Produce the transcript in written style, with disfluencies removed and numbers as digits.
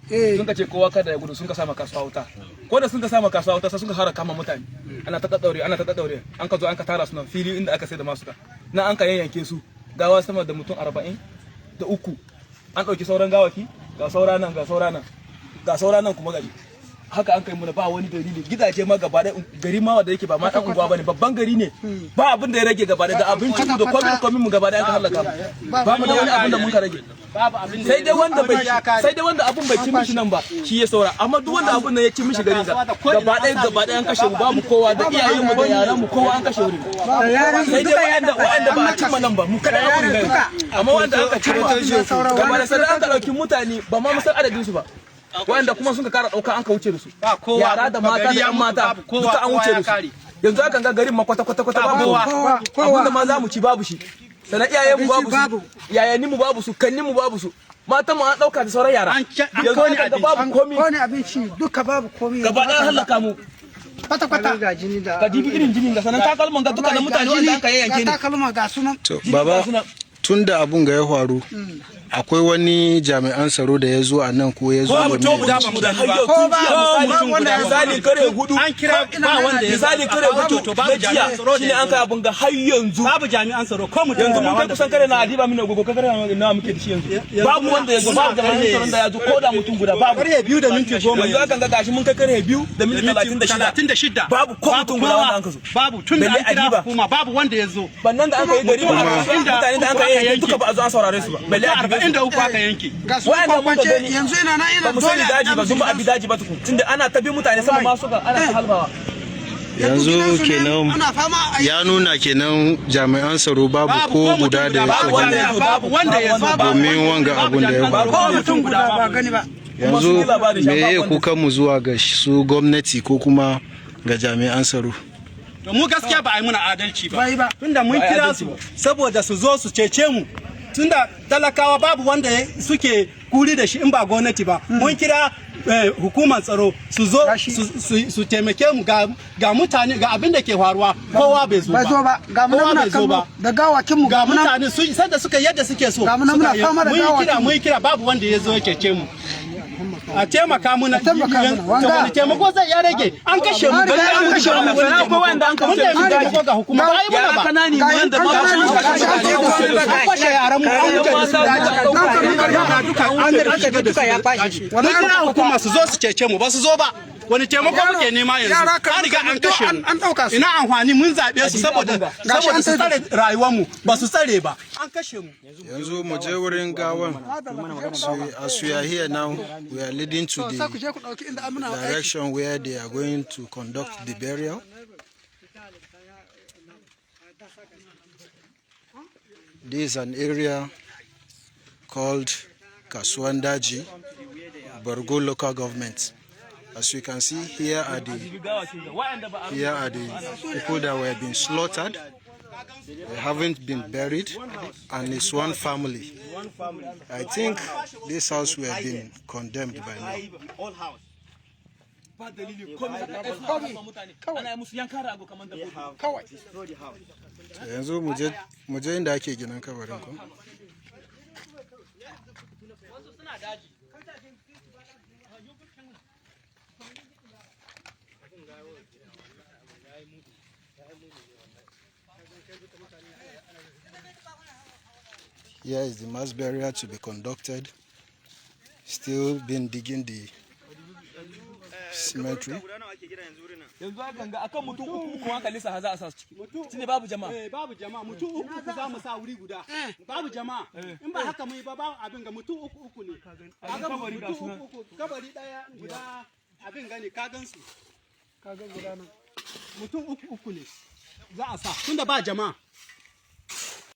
sun ka ce kowa kada ya gudu sun ka sama kasuwa wuta ko da sun ka sama kasuwa wuta sai sun ka fara kama mutane ana ta daddaure an ka zo an ka tara su nan fili inda aka sai da masu ka na an ka yanyanke su gawa sama da mutum 43 an dauki sauran gawaki ga saura nan kuma gari haka an kai mu ba wani dalili gidaje ma gaba da gari ma wanda yake ba ma dan unguwa bane babban gari ne ba abin da ya rage gaba da abinci mu da komai mu gaba da an ka halaka ba mu da wani abin da mun ka rage sai dai wanda abun bai ci mishi nan ba shi ya saura amma duk wanda abun nan ya ci mishi garin ga gaba ɗaya an kashe mu babu kowa da iyayen mu da yaran mu kowa an kashe wurin sai dai wanda ba a cimma nan ba mu kada abun gari amma wanda aka cimma gaba da sai an ka dauki mutane ba ma mu san adadin su ba wanda kuma sun ka kara dauka an ka wuce da su yara da mata da yan mata duka an wuce da su yanzu aka ga garin ma kwata babu abinda ma za mu ci babu shi sana iyayen mu babu su yayanni mu babu su kannin mu babu su matan mu an dauka da sauran yara yanzu aka ga babu komai ko ne abinci duka babu komai gaba ɗaya halaka mu kwata ga jini da ka dibi irin jinin ga sanan takalman ga duka da mutane wanda aka yayyanke ne takalma ga sunan to baba tunda abun ga ya faru akwai wani jami'an tsaro da ya zo a nan ko ya zo da misali kare hudu an kira ba wanda ya misali kare hudu to babu jami'an tsaro shine an kai abun ga har yanzu babu jami'an tsaro ko mu yanzu mun kai kusan kare na adiba mina gogo kare na muke da shi yanzu babu wanda ya zo babu jami'an tsaron da ya zo ko da mutum guda babu kare 2 da minti 10 yanzu aka ga gashi mun kai kare 2 da minti 36 babu ko mutum guda wanda an ka zo babu tun da an kira hukuma babu wanda ya zo bannan da aka yi gari ba mutane da aka yi duka ba a zo an saurare su ba balle a inda uku aka yanke wanda mun gani yanzu ina ba dole daji ba zuma abi daji ba tukun tunda ana tabi mutane sama ma suka ana ta halbawa yanzu kenan ya nuna kenan jami'an tsaro babu ko guda da ya babu wanda ya zo domin wanga abun da ya faru ko mutum guda ba gani ba yanzu me ya kukan mu zuwa ga su gwamnati ko kuma ga jami'an tsaro to mu gaskiya ba a yi muna adalci ba tunda mun kira su saboda su zo su cece mu tunda talakawa babu wanda suke kuri da shi in ba gwamnati ba mun kira hukumar tsaro su zo su taimake mu ga mutane ga abin da ke faruwa kowa bai zo ba ga muna kallo da gawakin mu ga mutane su sanda suka yadda suke so mun kira babu wanda ya zo ya cece mu a taimaka muna wani taimako zai ya rage an kashe mu an kashe mu ko wanda an kashe mu da ga hukuma ba yi mana ba kanani wanda ba an kashe yaran mu an duka ya fashi wannan hukuma su zo su cece mu ba su zo ba wani taimako muke nema yanzu an riga an kashe mu ina amfani mun zabe su saboda su tsare rayuwar mu ba su tsare ba an kashe mu yanzu mu je wurin gawan as we are here now we are leading to the direction where they are going to conduct the burial. This is an area called Kaswandaji, Borgo local government. As you can see, here are the people that were being slaughtered. They haven't been buried, and it's one family. I think this house will have been condemned by now. Yanzu mu je inda ake ginin kabarin ku. Here is the mass burial to be conducted. Still been digging the cemetery. yanzu aka ga akan mutum uku aka lissa za a sa su ciki tunda babu jama'a babu jama'a mutum uku za mu sa wuri guda babu jama'a in ba haka mai ba abin ga mutum uku ne kaga mutum uku kabari daya guda abin gane ka gansu kaga guda nan mutum uku ne za a sa tunda ba jama'a